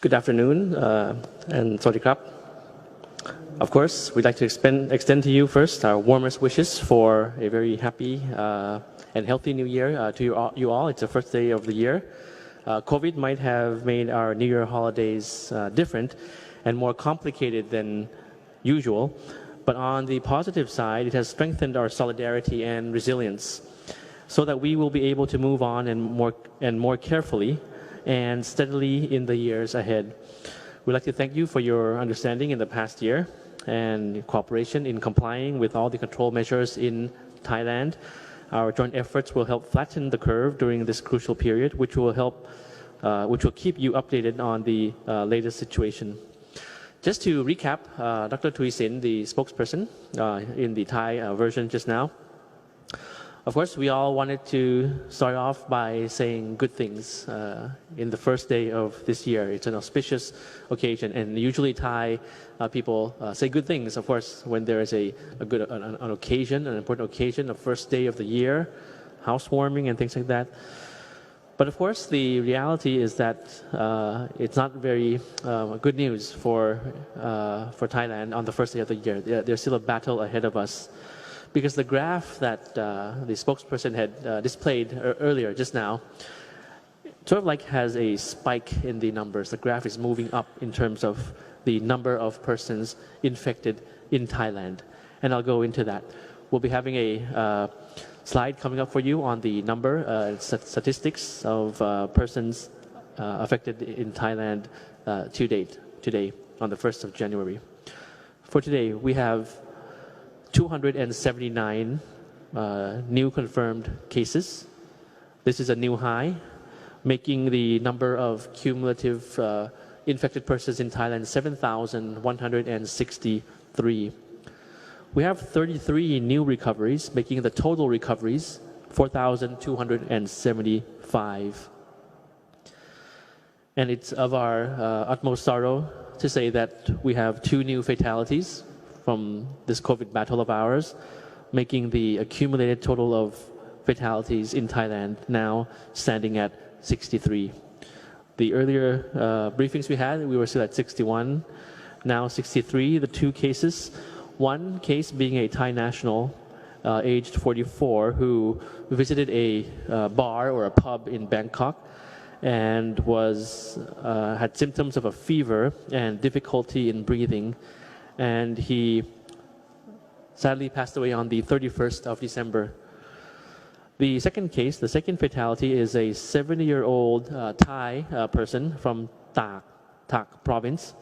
Good afternoon and Sawadee Krap. Of course, we'd like to extend to you first our warmest wishes for a very happy and healthy new year to you all. It's the first day of the year. COVID might have made our New Year holidays different and more complicated than usual, but on the positive side, it has strengthened our solidarity and resilience so that we will be able to move on and more carefully and steadily in the years ahead. We'd like to thank you for your understanding in the past year and cooperation in complying with all the control measures in Thailand. Our joint efforts will help flatten the curve during this crucial period, which will keep you updated on the latest situation. Just to recap, Dr. Tui Sin, the spokesperson in the Thai version just now. Of course, we all wanted to start off by saying good things in the first day of this year. It's an auspicious occasion, and usually Thai people say good things, of course, when there is an occasion, an important occasion, the first day of the year, housewarming and things like that. But of course, the reality is that it's not very good news for Thailand on the first day of the year. There's still a battle ahead of us. Because the graph that the spokesperson had displayed earlier, just now, sort of like has a spike in the numbers. The graph is moving up in terms of the number of persons infected in Thailand. And I'll go into that. We'll be having a slide coming up for you on the number, statistics of persons affected in Thailand today, on the 1st of January. For today, we have 279 new confirmed cases. This is a new high, making the number of cumulative infected persons in Thailand 7,163. We have 33 new recoveries, making the total recoveries 4,275. And it's of our utmost sorrow to say that we have 2 new fatalities from this COVID battle of ours, making the accumulated total of fatalities in Thailand now standing at 63. The earlier briefings we had, we were still at 61, now 63, the 2 cases. One case being a Thai national, aged 44, who visited a bar or a pub in Bangkok and had symptoms of a fever and difficulty in breathing. And he sadly passed away on the 31st of December. The second case, the second fatality, is a 70-year-old Thai person from Tak province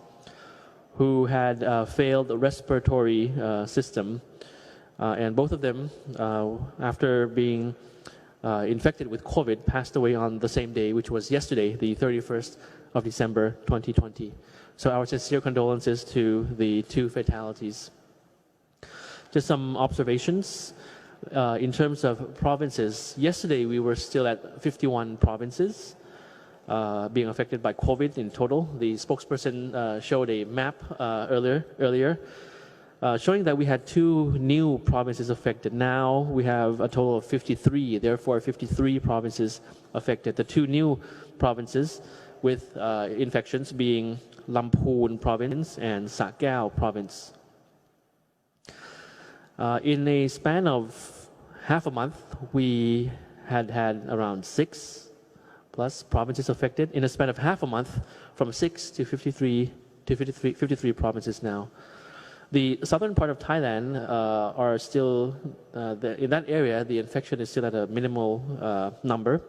who had failed respiratory system. And both of them, after being infected with COVID, passed away on the same day, which was yesterday, the 31st of December 2020. So our sincere condolences to the 2 fatalities. Just some observations in terms of provinces. Yesterday we were still at 51 provinces being affected by COVID in total. The spokesperson showed a map earlier showing that we had 2 new provinces affected. Now we have a total of 53, therefore 53 provinces affected. The 2 new provinces with infections being Lamphun province and Sa Kaeo province. In a span of half a month, we had around 6 plus provinces affected. In a span of half a month, from 6 to 53 provinces now. The southern part of Thailand are still, in that area, the infection is still at a minimal number.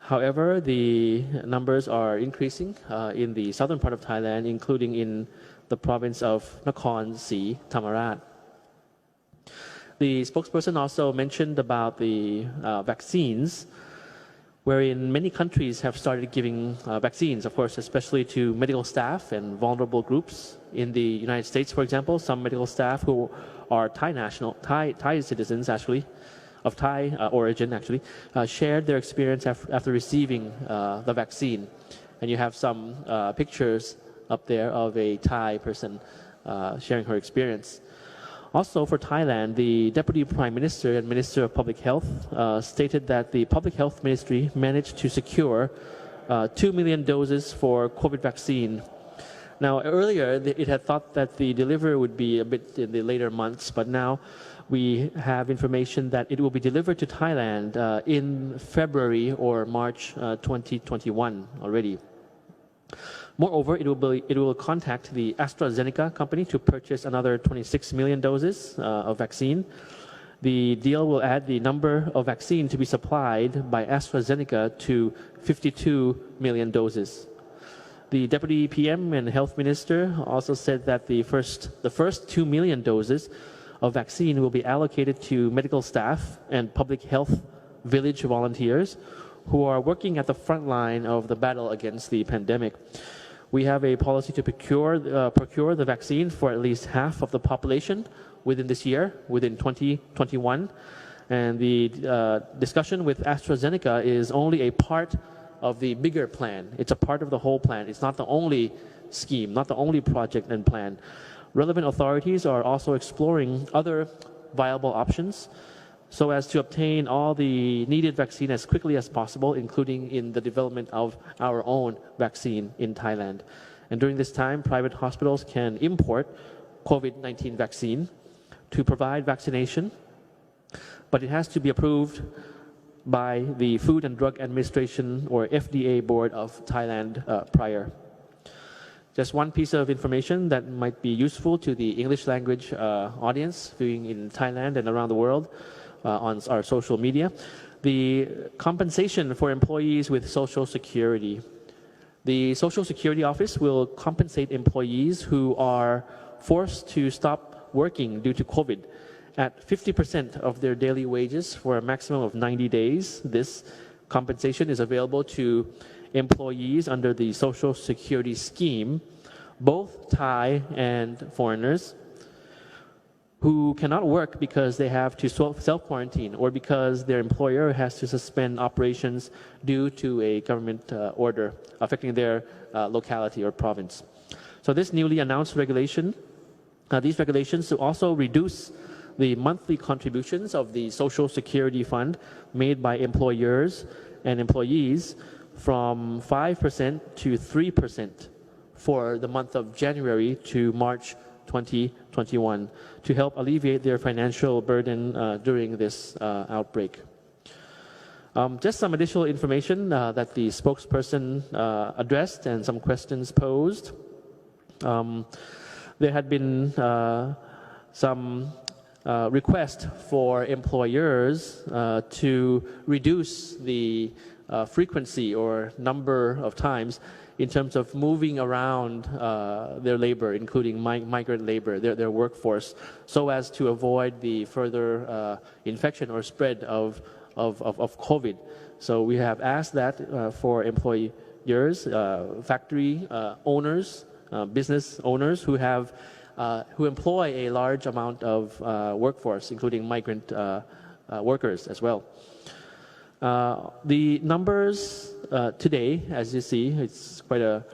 However, the numbers are increasing in the southern part of Thailand, including in the province of Nakhon Si Thammarat. The spokesperson also mentioned about the vaccines, wherein many countries have started giving vaccines, of course, especially to medical staff and vulnerable groups. In the United States, for example, some medical staff who are Thai citizens, actually, of Thai origin, actually, shared their experience after receiving the vaccine. And you have some pictures up there of a Thai person sharing her experience. Also for Thailand, the Deputy Prime Minister and Minister of Public Health stated that the Public Health Ministry managed to secure 2 million doses for COVID vaccine. Now, earlier, it had thought that the delivery would be a bit in the later months, but now we have information that it will be delivered to Thailand in February or March 2021 already. Moreover, it will contact the AstraZeneca company to purchase another 26 million doses of vaccine. The deal will add the number of vaccine to be supplied by AstraZeneca to 52 million doses. The Deputy PM and Health Minister also said that the first 2 million doses of vaccine will be allocated to medical staff and public health village volunteers who are working at the front line of the battle against the pandemic. We have a policy to procure the vaccine for at least half of the population within this year, within 2021. And the discussion with AstraZeneca is only a part of the bigger plan. It's a part of the whole plan. It's not the only scheme, not the only project and plan. Relevant authorities are also exploring other viable options so as to obtain all the needed vaccine as quickly as possible, including in the development of our own vaccine in Thailand. And during this time, private hospitals can import COVID-19 vaccine to provide vaccination, but it has to be approved by the Food and Drug Administration or FDA board of Thailand prior. Just one piece of information that might be useful to the English language audience viewing in Thailand and around the world on our social media. The compensation for employees with Social Security. The Social Security Office will compensate employees who are forced to stop working due to COVID at 50% of their daily wages for a maximum of 90 days. This compensation is available to employees under the Social Security scheme, both Thai and foreigners, who cannot work because they have to self-quarantine or because their employer has to suspend operations due to a government order affecting their locality or province. So this newly announced regulation, these regulations will also reduce the monthly contributions of the Social Security Fund made by employers and employees from 5% to 3% for the month of January to March 2021 to help alleviate their financial burden during this outbreak. Just some additional information that the spokesperson addressed and some questions posed. There had been some request for employers to reduce the frequency or number of times in terms of moving around their labor, including migrant labor, their workforce, so as to avoid the further infection or spread of COVID. So we have asked that for employers, factory owners, business owners who employ a large amount of workforce, including migrant workers as well. The numbers today, as you see, it's quite a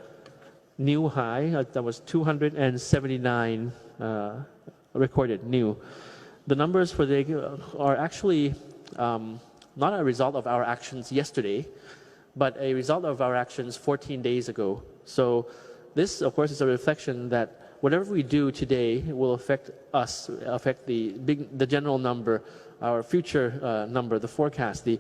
new high. That was 279 recorded new. The numbers for the are actually not a result of our actions yesterday, but a result of our actions 14 days ago. So this, of course, is a reflection that whatever we do today will affect us, affect the general number, our future number, the forecast, the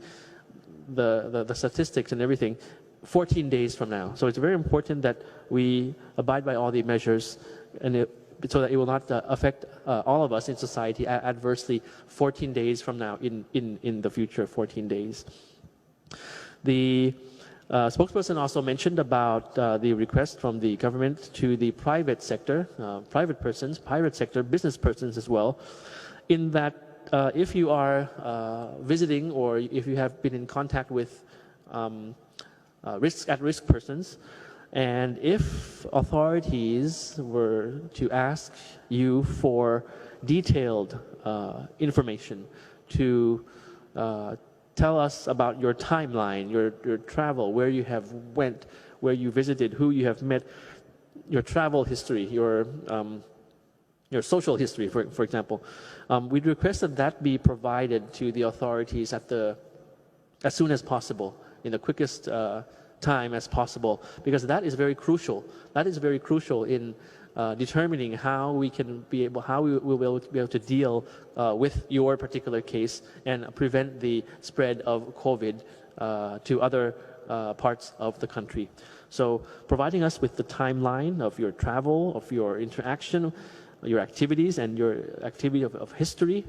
statistics and everything 14 days from now. So it's very important that we abide by all the measures and so that it will not affect all of us in society adversely 14 days from now in the future 14 days. The spokesperson also mentioned about the request from the government to the private sector, private persons, private sector, business persons as well, in that if you are visiting or if you have been in contact with at-risk persons, and if authorities were to ask you for detailed information to tell us about your timeline, your travel, where you have went, where you visited, who you have met, your travel history, your social history, for example. We'd request that be provided to the authorities as soon as possible, in the quickest time as possible, because that is very crucial. That is very crucial in determining how we will be able to deal with your particular case and prevent the spread of COVID to other parts of the country. So providing us with the timeline of your travel, of your interaction, your activities, and your activity of history,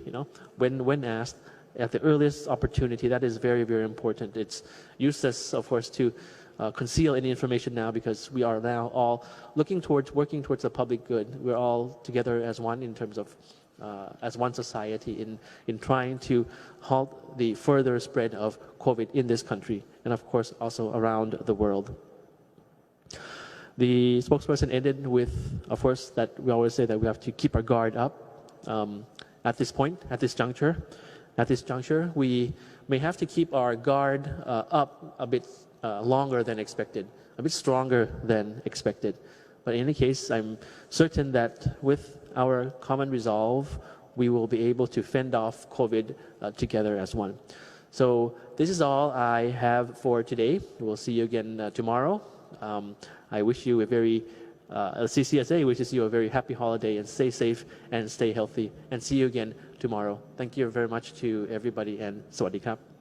when asked, at the earliest opportunity, that is very, very important. It's useless, of course, to conceal any information now, because we are now all working towards the public good. We're all together as one in terms of as one society in trying to halt the further spread of COVID in this country, and of course also around the world. The spokesperson ended with, of course, that we always say that we have to keep our guard up at this point, at this juncture. At this juncture, we may have to keep our guard up a bit longer than expected, a bit stronger than expected. But in any case, I'm certain that with our common resolve, we will be able to fend off COVID together as one. So this is all I have for today. We'll see you again tomorrow. I wish you a very, CCSA wishes you a very happy holiday, and stay safe and stay healthy, and see you again tomorrow. Thank you very much to everybody, and สวัสดีครับ